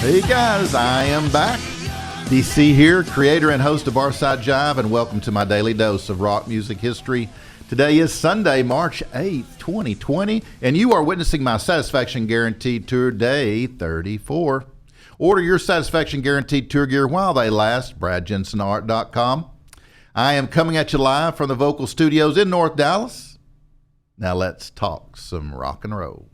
Hey guys, I am back. DC here, creator and host of Barside Jive, and welcome to my daily dose of rock music history. Today is Sunday, March 8th, 2020, and you are witnessing my Satisfaction Guaranteed Tour Day 34. Order your Satisfaction Guaranteed Tour gear while they last, BradJensenArt.com. I am coming at you live from the Vocal Studios in North Dallas. Now let's talk some rock and roll.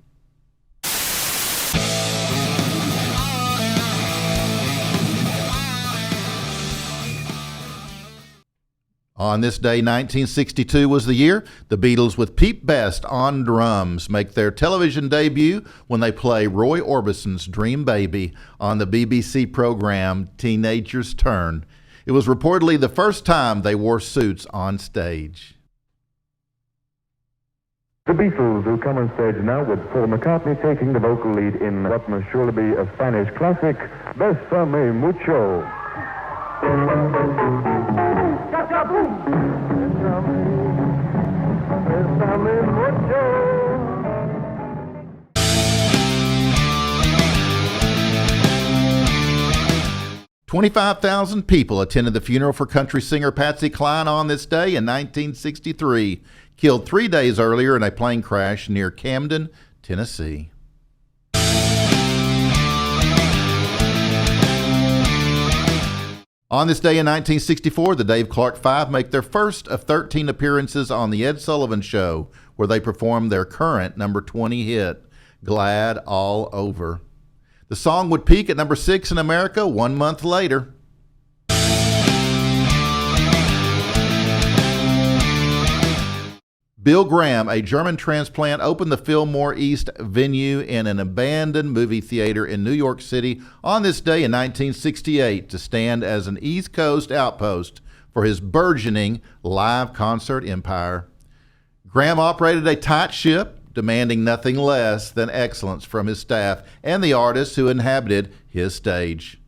On this day, 1962 was the year the Beatles with Pete Best on drums make their television debut when they play Roy Orbison's Dream Baby on the BBC program Teenager's Turn. It was reportedly the first time they wore suits on stage. The Beatles, who come on stage now with Paul McCartney taking the vocal lead in what must surely be a Spanish classic, Bésame Mucho. Bésame mucho. 25,000 people attended the funeral for country singer Patsy Cline on this day in 1963, killed 3 days earlier in a plane crash near Camden, Tennessee. On this day in 1964, the Dave Clark Five make their first of 13 appearances on The Ed Sullivan Show, where they performed their current number 20 hit, Glad All Over. The song would peak at number 6 in America 1 month later. Bill Graham, a German transplant, opened the Fillmore East venue in an abandoned movie theater in New York City on this day in 1968 to stand as an East Coast outpost for his burgeoning live concert empire. Graham operated a tight ship, demanding nothing less than excellence from his staff and the artists who inhabited his stage.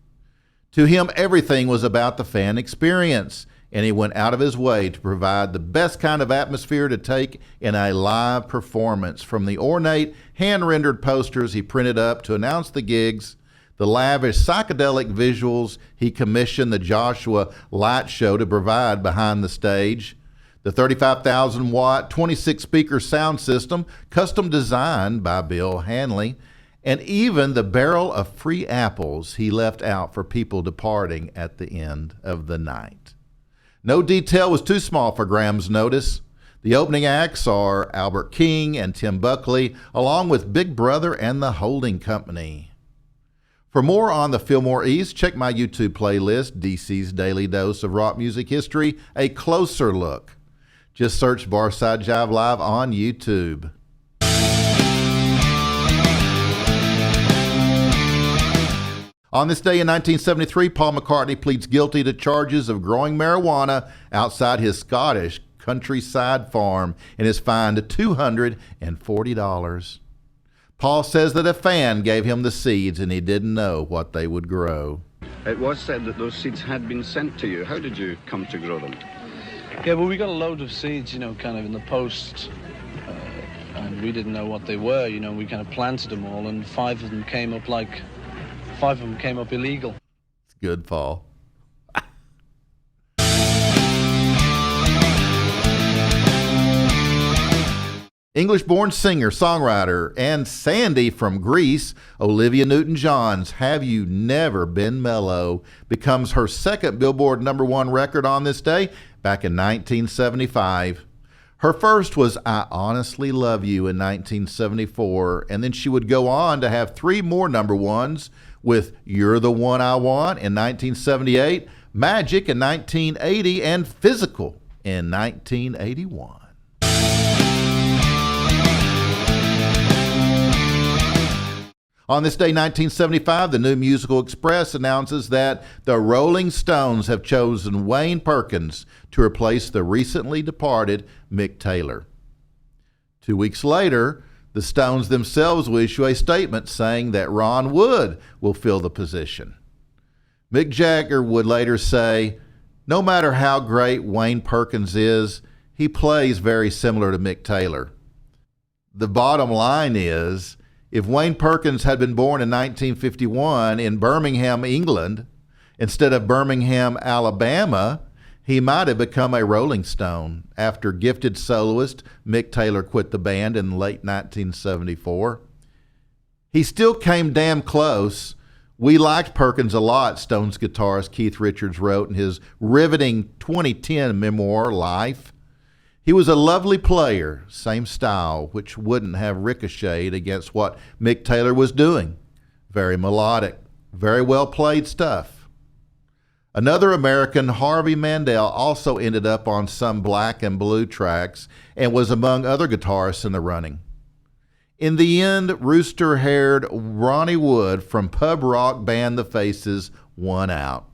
To him, everything was about the fan experience, and he went out of his way to provide the best kind of atmosphere to take in a live performance, from the ornate, hand-rendered posters he printed up to announce the gigs, the lavish psychedelic visuals he commissioned the Joshua Light Show to provide behind the stage, the 35,000-watt, 26-speaker sound system, custom designed by Bill Hanley, and even the barrel of free apples he left out for people departing at the end of the night. No detail was too small for Graham's notice. The opening acts are Albert King and Tim Buckley, along with Big Brother and the Holding Company. For more on the Fillmore East, check my YouTube playlist, DC's Daily Dose of Rock Music History, A Closer Look. Just search Barside Jive Live on YouTube. On this day in 1973, Paul McCartney pleads guilty to charges of growing marijuana outside his Scottish countryside farm and is fined $240. Paul says that a fan gave him the seeds and he didn't know what they would grow. It was said that those seeds had been sent to you. How did you come to grow them? Yeah, well, we got a load of seeds, kind of in the post, and we didn't know what they were, we kind of planted them all, and 5 of them came up illegal. It's good, Paul. English-born singer, songwriter, and Sandy from Greece, Olivia Newton-John's Have You Never Been Mellow becomes her second Billboard #1 record on this day back in 1975. Her first was I Honestly Love You in 1974, and then she would go on to have 3 more #1s with You're the One I Want in 1978, Magic in 1980, and Physical in 1981. On this day, 1975, the New Musical Express announces that the Rolling Stones have chosen Wayne Perkins to replace the recently departed Mick Taylor. 2 weeks later, the Stones themselves will issue a statement saying that Ron Wood will fill the position. Mick Jagger would later say, "No matter how great Wayne Perkins is, he plays very similar to Mick Taylor." The bottom line is, If Wayne Perkins had been born in 1951 in Birmingham, England, instead of Birmingham, Alabama, he might have become a Rolling Stone after gifted soloist Mick Taylor quit the band in late 1974. He still came damn close. We liked Perkins a lot, Stones guitarist Keith Richards wrote in his riveting 2010 memoir, Life. He was a lovely player, same style, which wouldn't have ricocheted against what Mick Taylor was doing. Very melodic, very well played stuff. Another American, Harvey Mandel, also ended up on some Black and Blue tracks and was among other guitarists in the running. In the end, rooster-haired Ronnie Wood from pub rock band The Faces won out.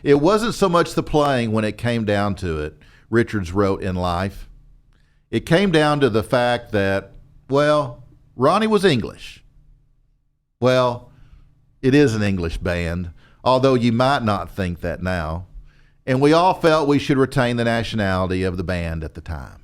It wasn't so much the playing when it came down to it, Richards wrote in Life. It came down to the fact that, well, Ronnie was English. Well, it is an English band, although you might not think that now. And we all felt we should retain the nationality of the band at the time.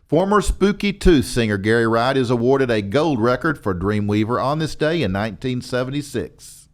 Former Spooky Tooth singer Gary Wright is awarded a gold record for Dreamweaver on this day in 1976.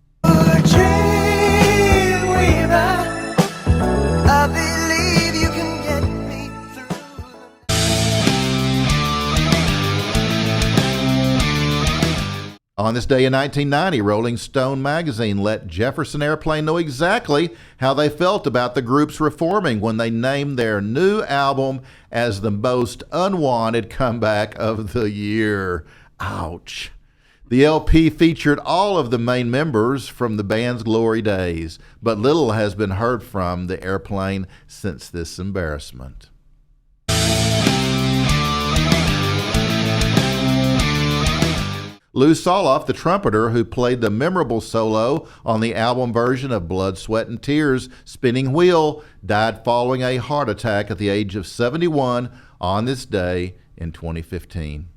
On this day in 1990, Rolling Stone magazine let Jefferson Airplane know exactly how they felt about the group's reforming when they named their new album as the most unwanted comeback of the year. Ouch. The LP featured all of the main members from the band's glory days, but little has been heard from the Airplane since this embarrassment. Lou Soloff, the trumpeter who played the memorable solo on the album version of Blood, Sweat, and Tears' Spinning Wheel, died following a heart attack at the age of 71 on this day in 2015.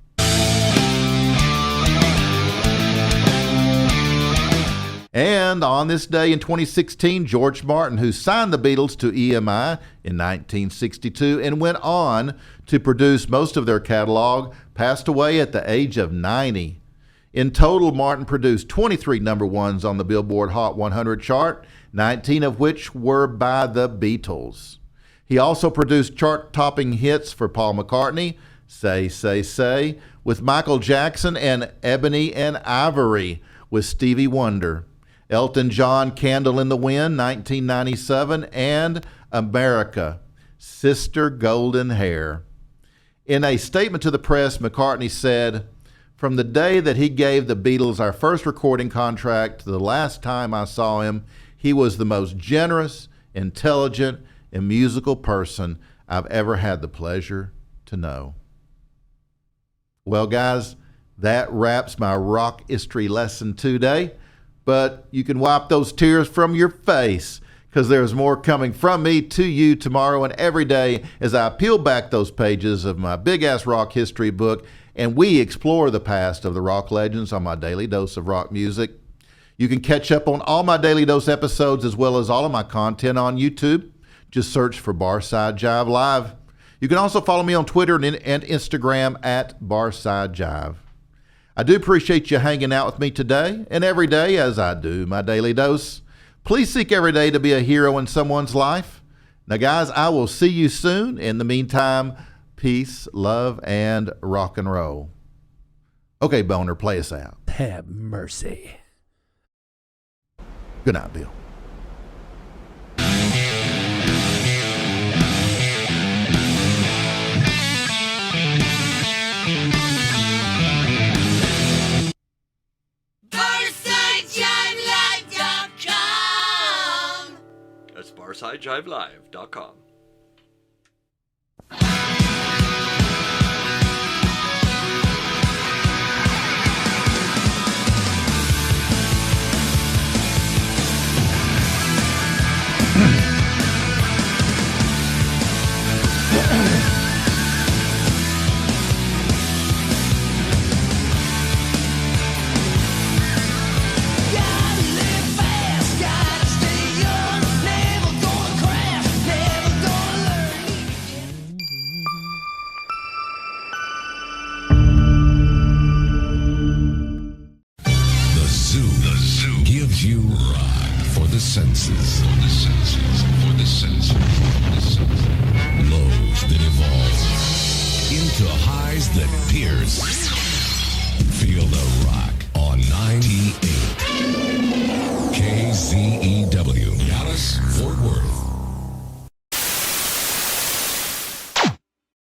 And on this day in 2016, George Martin, who signed the Beatles to EMI in 1962 and went on to produce most of their catalog, passed away at the age of 90. In total, Martin produced 23 number ones on the Billboard Hot 100 chart, 19 of which were by the Beatles. He also produced chart-topping hits for Paul McCartney, Say, Say, Say, with Michael Jackson, and Ebony and Ivory with Stevie Wonder. Elton John, Candle in the Wind, 1997, and America, Sister Golden Hair. In a statement to the press, McCartney said, "From the day that he gave the Beatles our first recording contract to the last time I saw him, he was the most generous, intelligent, and musical person I've ever had the pleasure to know." Well, guys, that wraps my rock history lesson today. But you can wipe those tears from your face, because there's more coming from me to you tomorrow and every day as I peel back those pages of my big-ass rock history book and we explore the past of the rock legends on my Daily Dose of Rock Music. You can catch up on all my Daily Dose episodes as well as all of my content on YouTube. Just search for Barside Jive Live. You can also follow me on Twitter and Instagram at Barside Jive. I do appreciate you hanging out with me today and every day as I do my Daily Dose. Please seek every day to be a hero in someone's life. Now, guys, I will see you soon. In the meantime, peace, love, and rock and roll. Okay, Boner, play us out. Have mercy. Good night, Bill. That's BarsideJiveLive.com. Gotta live fast, gotta stay young, never gonna crash, never You rock for the senses. For the senses. For the senses. For the senses. Lows that evolve into highs that pierce. Feel the rock on 98.